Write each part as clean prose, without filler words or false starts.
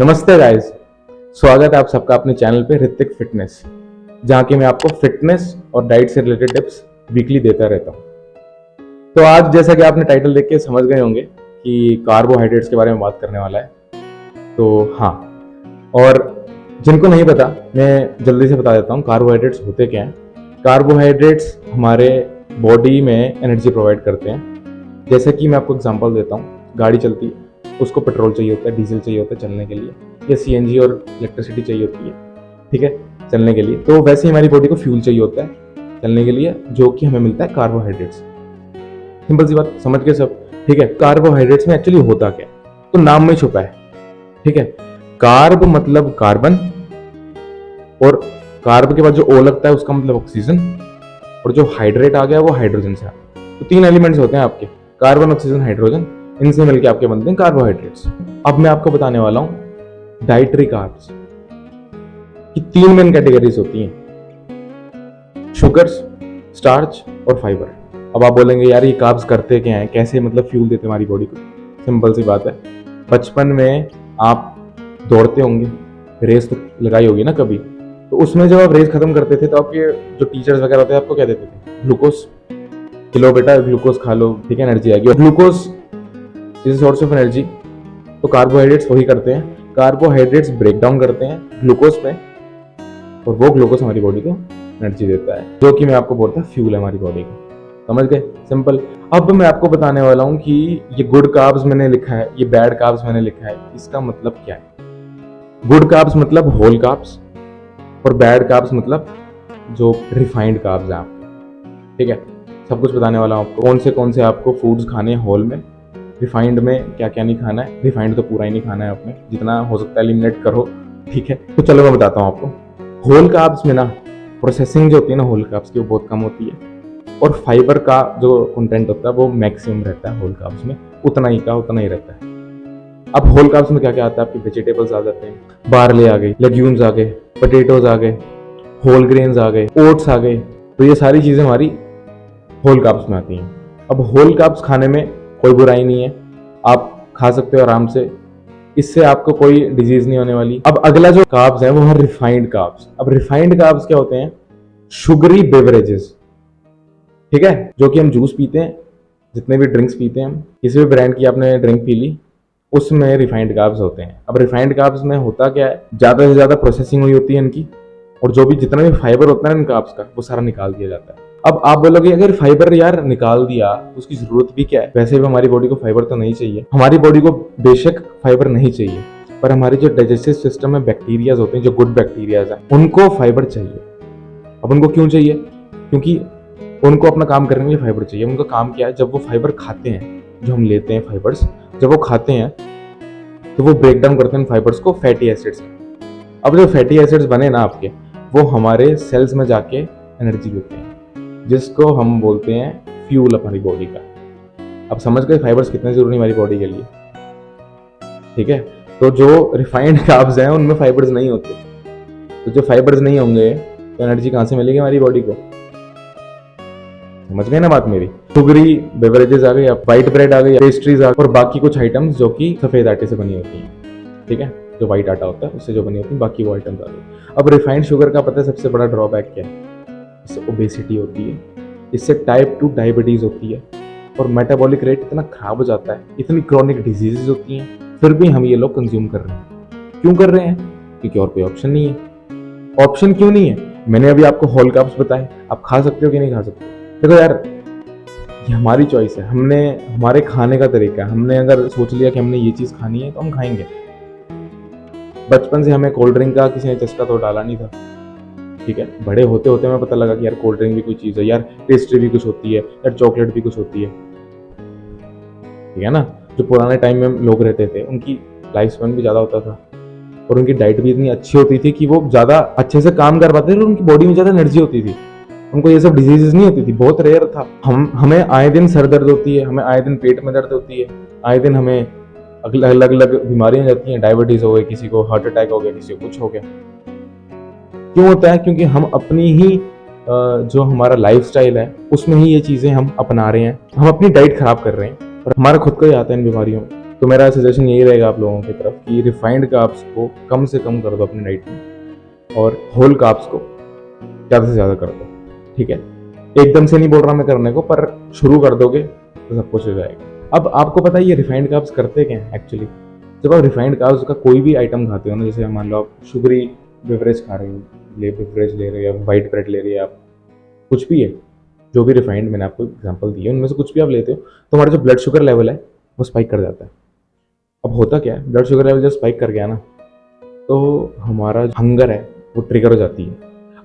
नमस्ते गाइस, स्वागत है आप सबका अपने चैनल पे ऋतिक फिटनेस, जहाँ की मैं आपको फिटनेस और डाइट से रिलेटेड टिप्स वीकली देता रहता हूँ। तो आज जैसा कि आपने टाइटल देख के समझ गए होंगे कि कार्बोहाइड्रेट्स के बारे में बात करने वाला है। तो हाँ, और जिनको नहीं पता मैं जल्दी से बता देता हूँ कार्बोहाइड्रेट्स होते क्या हैं। कार्बोहाइड्रेट्स हमारे बॉडी में एनर्जी प्रोवाइड करते हैं। जैसे कि मैं आपको एग्जांपल देता हूँ, गाड़ी चलती है, उसको पेट्रोल चाहिए होता है, डीजल चाहिए होता है चलने के लिए, या सीएनजी और इलेक्ट्रिसिटी चाहिए होती है, ठीक है, चलने के लिए। तो वैसे ही हमारी बॉडी को फ्यूल चाहिए होता है चलने के लिए, जो कि हमें मिलता है कार्बोहाइड्रेट्स। सिंपल सी बात, समझ गए सब, ठीक है। कार्बोहाइड्रेट्स में एक्चुअली होता क्या है, तो नाम में छुपा है, ठीक है। कार्ब मतलब कार्बन, और कार्ब के बाद जो ओ लगता है उसका मतलब ऑक्सीजन, और जो हाइड्रेट आ गया वो हाइड्रोजन से आ गया। तो तीन एलिमेंट्स होते हैं आपके, कार्बन, ऑक्सीजन, हाइड्रोजन, इनसे मिलके आपके बनते हैं कार्बोहाइड्रेट्स। अब मैं आपको बताने वाला हूं डाइटरी कार्ब्स की तीन मेन कैटेगरीज होती हैं, शुगर्स, स्टार्च और फाइबर। अब आप बोलेंगे यार ये कार्ब्स करते क्या हैं, कैसे मतलब फ्यूल देते हमारी बॉडी को। सिंपल सी बात है, बचपन में आप दौड़ते होंगे, रेस तो लगाई होगी ना कभी, तो उसमें जब आप रेस खत्म करते थे तो आपके जो टीचर्स वगैरह होते हैं आपको क्या देते थे, ग्लूकोज खिलो बेटा, ग्लूकोज खा लो, ठीक है, एनर्जी आएगी। और glucose is source of energy. तो कार्बोहाइड्रेट्स वही करते हैं, कार्बोहाइड्रेट्स ब्रेक डाउन करते हैं ग्लूकोज में, और वो ग्लूकोज हमारी बॉडी को एनर्जी देता है, जो कि मैं आपको बोलता फ्यूल है हमारी बॉडी को। समझ गए, सिंपल। अब मैं आपको बताने वाला हूं कि ये गुड कार्ब्स मैंने लिखा है, ये बैड कार्ब्स मैंने लिखा है, इसका मतलब क्या है। गुड कार्ब्स मतलब होल कार्ब्स, और बैड कार्ब्स मतलब जो रिफाइंड कार्ब्स हैं आपके, ठीक है। सब कुछ बताने वाला हूं आपको, कौन से आपको फूड्स खाने हैं होल में, रिफाइंड में क्या क्या नहीं खाना है। रिफाइंड तो पूरा ही नहीं खाना है आपने, जितना हो सकता है एलिमिनेट करो, ठीक है। तो चलो मैं बताता हूँ आपको। होल कार्ब्स में ना प्रोसेसिंग जो होती है ना होल कार्ब्स की, वो बहुत कम होती है, और फाइबर का जो कंटेंट होता है वो मैक्सिमम रहता है होल कार्ब्स में, उतना ही रहता है। अब होल कार्ब्स में क्या क्या आता है, आपके वेजिटेबल्स आ जाते हैं, बार्ले आ गई, लेग्यूम्स आ गए, पोटैटोज आ गए, होल ग्रेन्स आ गए, ओट्स आ गए। तो ये सारी चीजें हमारी होल कार्ब्स में आती हैं। अब होल कार्ब्स खाने में कोई बुराई नहीं है, आप खा सकते हो आराम से, इससे आपको कोई डिजीज नहीं होने वाली। अब अगला जो कार्ब्स है वो है रिफाइंड कार्ब्स। अब रिफाइंड कार्ब्स क्या होते हैं, शुगरी बेवरेजेस, ठीक है, जो कि हम जूस पीते हैं, जितने भी ड्रिंक्स पीते हैं हम, किसी भी ब्रांड की आपने ड्रिंक पी ली, उसमें रिफाइंड कार्ब्स होते हैं। अब रिफाइंड कार्ब्स में होता क्या है, ज्यादा से ज्यादा प्रोसेसिंग हुई होती है इनकी, और जो भी जितना भी फाइबर होता है इन कार्ब्स का वो सारा निकाल दिया जाता है। अब आप बोलोगे अगर फाइबर यार निकाल दिया तो उसकी जरूरत भी क्या है, वैसे भी हमारी बॉडी को फाइबर तो नहीं चाहिए। हमारी बॉडी को बेशक फाइबर नहीं चाहिए, पर हमारे जो डाइजेस्टिव सिस्टम में बैक्टीरियाज होते हैं, जो गुड बैक्टीरियाज हैं, उनको फाइबर चाहिए। अब उनको क्यों चाहिए, क्योंकि उनको अपना काम करने के लिए फाइबर चाहिए। उनका काम क्या है, जब वो फाइबर खाते हैं, जो हम लेते हैं फाइबर्स, जब वो खाते हैं तो वो ब्रेक डाउन करते हैं फाइबर्स को फैटी एसिड्स में। अब जो फैटी एसिड्स बने ना आपके, वो हमारे सेल्स में जाके एनर्जी देते हैं, जिसको हम बोलते हैं फ्यूल हमारी बॉडी का। अब समझ गए फाइबर्स कितने जरूरी हमारी बॉडी के लिए, ठीक है। तो जो रिफाइंड कार्ब्स हैं उनमें फाइबर्स नहीं होते, तो जो फाइबर्स नहीं होंगे तो एनर्जी कहाँ से मिलेगी हमारी बॉडी को। समझ गए ना बात मेरी। शुगरी बेवरेजेस आ गई, व्हाइट ब्रेड आ गई, पेस्ट्रीज आ गई, और बाकी कुछ आइटम्स जो कि सफेद आटे से बनी होती हैं, ठीक है, जो व्हाइट आटा होता है उससे जो बनी होती है, बाकी वो आइटम्स आ गई। अब रिफाइंड शुगर का पता है सबसे बड़ा ड्रॉबैक क्या है, इससे ओबेसिटी होती है, इससे टाइप 2 डायबिटीज होती है, और मेटाबॉलिक रेट इतना खराब हो जाता है, इतनी क्रॉनिक डिजीजेज होती हैं, फिर भी हम ये लोग कंज्यूम कर रहे हैं। क्यों कर रहे हैं, क्योंकि और कोई ऑप्शन नहीं है। ऑप्शन क्यों नहीं है, मैंने अभी आपको होल कार्ब्स बताए, आप खा सकते हो कि नहीं खा सकते। देखो यार, ये हमारी चॉइस है, हमने हमारे खाने का तरीका है। हमने अगर सोच लिया कि हमने ये चीज खानी है तो हम खाएंगे। बचपन से हमें कोल्ड ड्रिंक का किसी ने चस्का तो डाला नहीं था, ठीक है। बड़े होते होते हमें पता लगा कि यार कोल्ड ड्रिंक भी कोई चीज है, यार पेस्ट्री भी कुछ होती है, यार चॉकलेट भी कुछ होती है, ठीक है ना। जो पुराने टाइम में लोग रहते थे उनकी लाइफ स्पैन भी ज्यादा होता था, और उनकी डाइट भी इतनी अच्छी होती थी कि वो ज्यादा अच्छे से काम कर पाते थे, और उनकी बॉडी में ज्यादा एनर्जी होती थी, उनको ये सब डिजीजेस नहीं होती थी, बहुत रेयर था। हमें आए दिन सर दर्द होती है, हमें आए दिन पेट में दर्द होती है, आए दिन हमें अलग अलग बीमारियां जाती हैं, डायबिटीज हो गई, किसी को हार्ट अटैक हो गया, किसी को कुछ हो गया। क्यों होता है, क्योंकि हम अपनी ही जो हमारा लाइफस्टाइल है उसमें ही ये चीजें हम अपना रहे हैं, हम अपनी डाइट खराब कर रहे हैं, और हमारा खुद को ही आता है इन बीमारियों में। तो मेरा सजेशन यही रहेगा आप लोगों की तरफ कि रिफाइंड कार्ब्स को कम से कम कर दो अपनी डाइट में और होल कार्ब्स को ज़्यादा से ज़्यादा कर दो। ठीक है, एकदम से नहीं बोल रहा मैं करने को, पर शुरू कर दोगे तो सब कुछ हो जाएगा। अब आपको पता है ये रिफाइंड कार्ब्स करते क्या हैं एक्चुअली। जब आप रिफाइंड कार्ब्स का कोई भी आइटम खाते हो ना, जैसे मान लो आप शुगरी बेवरेज खा रहे हो, बेवरेज ले रहे हो, वाइट ब्रेड ले रहे हो, आप कुछ भी है जो भी रिफाइंड, मैंने आपको एग्जांपल दिए, उनमें से कुछ भी आप लेते हो तो हमारा जो ब्लड शुगर लेवल है वो स्पाइक कर जाता है। अब होता क्या है, ब्लड शुगर लेवल जब स्पाइक कर गया ना तो हमारा हंगर है वो ट्रिगर हो जाती है।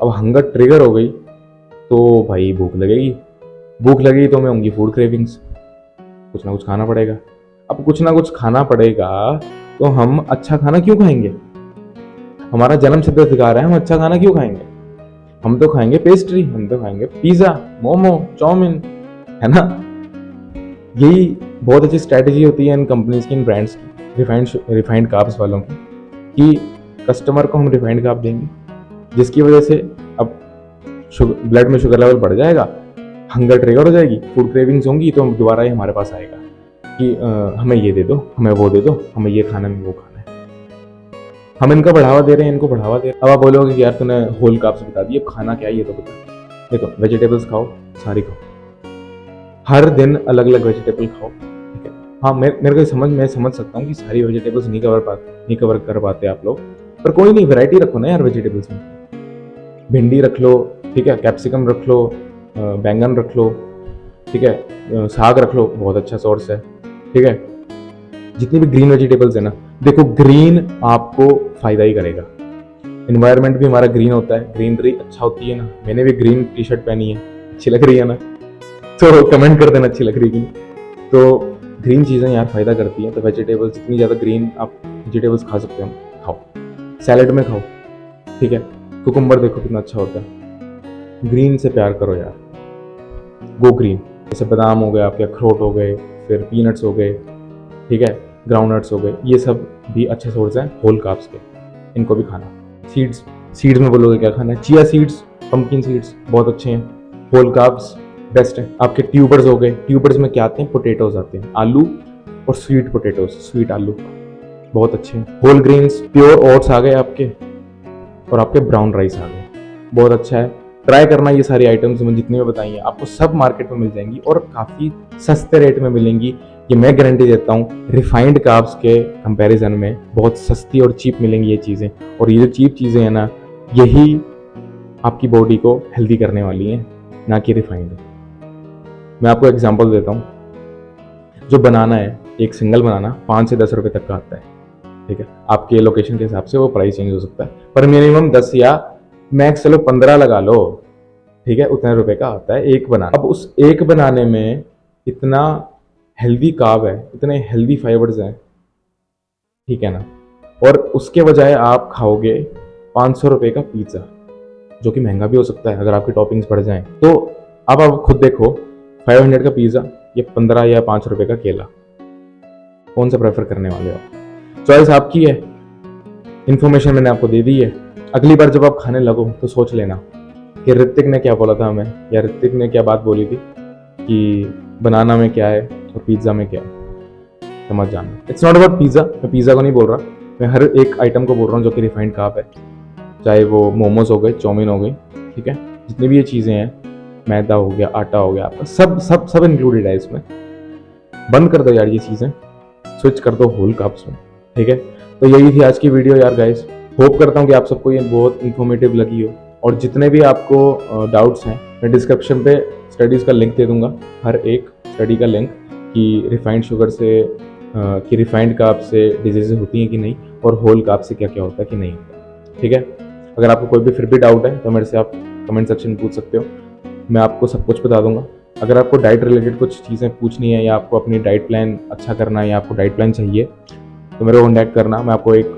अब हंगर ट्रिगर हो गई तो भाई भूख लगेगी, भूख लगेगी तो हमें होंगी फूड क्रेविंग्स, कुछ ना कुछ खाना पड़ेगा। अब कुछ ना कुछ खाना पड़ेगा तो हम अच्छा खाना क्यों खाएंगे? हमारा जन्म सिद्ध अधिकार है, हम अच्छा खाना क्यों खाएंगे? हम तो खाएंगे पेस्ट्री, हम तो खाएंगे पिज्जा, मोमो, चाउमीन, है ना। यही बहुत अच्छी स्ट्रैटेजी होती है इन कंपनीज की, इन ब्रांड्स की, रिफाइंड कार्ब्स वालों की, कि कस्टमर को हम रिफाइंड कार्ब देंगे जिसकी वजह से अब ब्लड में शुगर लेवल बढ़ जाएगा, हंगर ट्रिगर हो जाएगी, फूड क्रेविंग्स होंगी, तो दोबारा ही हमारे पास आएगा कि हमें ये दे दो, हमें वो दे दो, हमें ये खाना है, वो खाना है। हम इनका बढ़ावा दे रहे हैं, इनको बढ़ावा दे रहे हैं। अब आप बोलोगे कि यार तूने होल कार्ब्स बता दिए, अब खाना क्या है ये तो बता। देखो, वेजिटेबल्स खाओ, सारी खाओ, हर दिन अलग अलग वेजिटेबल खाओ। ठीक है, हाँ मेरे को मैं समझ सकता हूँ कि सारी वेजिटेबल्स नहीं कवर कर पाते आप लोग, पर कोई नहीं, वैरायटी रखो ना यार वेजिटेबल्स में। भिंडी रख लो, ठीक है, कैप्सिकम रख लो, बैंगन रख लो, ठीक है, साग रख लो, बहुत अच्छा सोर्स है। ठीक है, जितनी भी ग्रीन वेजिटेबल्स है ना, देखो ग्रीन आपको फायदा ही करेगा। इन्वायरमेंट भी हमारा ग्रीन होता है, ग्रीनरी अच्छा होती है ना। मैंने भी ग्रीन टी शर्ट पहनी है, अच्छी लग रही है ना, तो कमेंट कर देना अच्छी लग रही है। तो ग्रीन चीज़ें यार फायदा करती हैं, तो वेजिटेबल्स जितनी ज़्यादा ग्रीन आप वेजिटेबल्स खा सकते हो खाओ, सैलेड में खाओ। ठीक है, कुकुम्बर देखो कितना अच्छा होता है। ग्रीन से प्यार करो यार, गो ग्रीन। जैसे बादाम हो गए आपके, अखरोट हो गए, फिर पीनट्स हो गए, ठीक है, ग्राउंडनट्स हो गए, ये सब भी अच्छे सोर्स हैं होल कार्ब्स के, इनको भी खाना। सीड्स में बोलोगे क्या खाना है? चिया सीड्स, पंपकिन सीड्स बहुत अच्छे हैं, होल कार्ब्स बेस्ट है। आपके ट्यूबर्स हो गए, ट्यूबर्स में क्या आते हैं? पोटैटोज आते हैं, आलू और स्वीट पोटैटोज, स्वीट आलू बहुत अच्छे हैं। होल ग्रेन्स, प्योर ओट्स आ गए आपके, और आपके ब्राउन राइस आ गए, बहुत अच्छा है। ट्राई करना ये सारी आइटम्स मैंने जितनी भी बताई हैं, आपको सब मार्केट में मिल जाएंगी और काफ़ी सस्ते रेट में मिलेंगी, ये मैं गारंटी देता हूँ। रिफाइंड कार्ब्स के कंपैरिजन में बहुत सस्ती और चीप मिलेंगी ये चीज़ें, और ये जो चीप चीज़ें हैं ना, यही आपकी बॉडी को हेल्दी करने वाली हैं, ना कि रिफाइंड। मैं आपको एग्जांपल देता हूँ, जो बनाना है, एक सिंगल बनाना 5 से 10 रुपए तक का आता है। ठीक है, आपके लोकेशन के हिसाब से वो प्राइस चेंज हो सकता है, पर मिनिमम 10 या मैक्स चलो 15 लगा लो, ठीक है, उतने रुपए का आता है एक बनाना। अब उस एक बनाने में इतना हेल्दी कार्ब है, इतने हेल्दी फाइबर्स हैं, ठीक है ना, और उसके बजाय आप खाओगे 500 रुपए का पिज्ज़ा, जो कि महंगा भी हो सकता है अगर आपकी टॉपिंग्स बढ़ जाएं। तो अब आप खुद देखो, 500 का पिज्ज़ा या 15 या 5 रुपए का केला, कौन सा प्रेफर करने वाले हो? चॉइस आपकी है, इन्फॉर्मेशन मैंने आपको दे दी है। अगली बार जब आप खाने लगो तो सोच लेना कि ऋतिक ने क्या बोला था हमें, या ऋतिक ने क्या बात बोली थी कि बनाना में क्या है और पिज्ज़ा में क्या है, समझ जाना। इट्स नॉट अबाउट पिज्ज़ा, मैं पिज्ज़ा को नहीं बोल रहा, मैं हर एक आइटम को बोल रहा हूँ जो कि रिफाइंड कार्ब है, चाहे वो मोमोज हो गए, चाउमीन हो गई, ठीक है, जितनी भी ये चीज़ें हैं, मैदा हो गया, आटा हो गया, आपका सब सब सब इंक्लूडेड है इसमें। बंद कर दो यार ये चीज़ें, स्विच कर दो होल कार्ब्स में, ठीक है। तो यही थी आज की वीडियो यार गाइस, होप करता हूँ कि आप सबको ये बहुत इन्फॉर्मेटिव लगी हो, और जितने भी आपको डाउट्स हैं, मैं डिस्क्रिप्शन पे स्टडीज़ का लिंक दे दूंगा, हर एक स्टडी का लिंक, कि रिफाइंड शुगर से कि रिफाइंड कार्ब से डिजीजेज होती हैं कि नहीं, और होल कार्ब से क्या क्या होता है कि नहीं होता, ठीक है। अगर आपको कोई भी फिर भी डाउट है तो मेरे से आप कमेंट सेक्शन में पूछ सकते हो, मैं आपको सब कुछ बता दूंगा। अगर आपको डाइट रिलेटेड कुछ चीज़ें पूछनी है, या आपको अपनी डाइट प्लान अच्छा करना है, या आपको डाइट प्लान चाहिए, तो मेरे को कॉन्टैक्ट करना, मैं आपको एक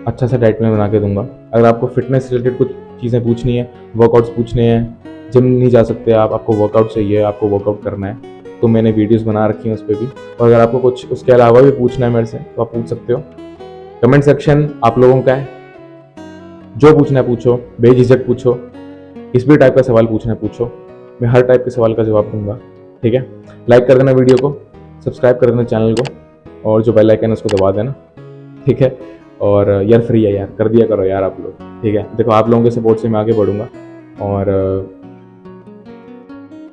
अच्छा सा डाइट प्लान बना के दूंगा। अगर आपको फिटनेस रिलेटेड कुछ चीज़ें पूछनी है, वर्कआउट्स पूछने हैं, जिम नहीं जा सकते आप, आपको वर्कआउट चाहिए, आपको वर्कआउट करना है, तो मैंने वीडियोस बना रखी हैं उस पर भी। और अगर आपको कुछ उसके अलावा भी पूछना है मेरे से तो आप पूछ सकते हो, कमेंट सेक्शन आप लोगों का है, जो पूछना है पूछो, बेझिझक पूछो, किस भी टाइप का सवाल पूछना है पूछो, मैं हर टाइप के सवाल का जवाब दूंगा, ठीक है। लाइक कर देना वीडियो को, सब्सक्राइब कर देना चैनल को, और जो बेल आइकन है उसको दबा देना, ठीक है। और यार फ्री है यार, कर दिया करो यार आप लोग, ठीक है। देखो आप लोगों के सपोर्ट से मैं आगे बढ़ूंगा। और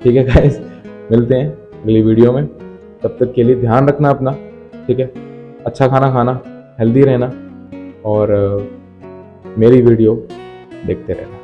ठीक है गाइस, मिलते हैं अगली वीडियो में। तब तक के लिए ध्यान रखना अपना, ठीक है। अच्छा खाना खाना, हेल्दी रहना और मेरी वीडियो देखते रहना।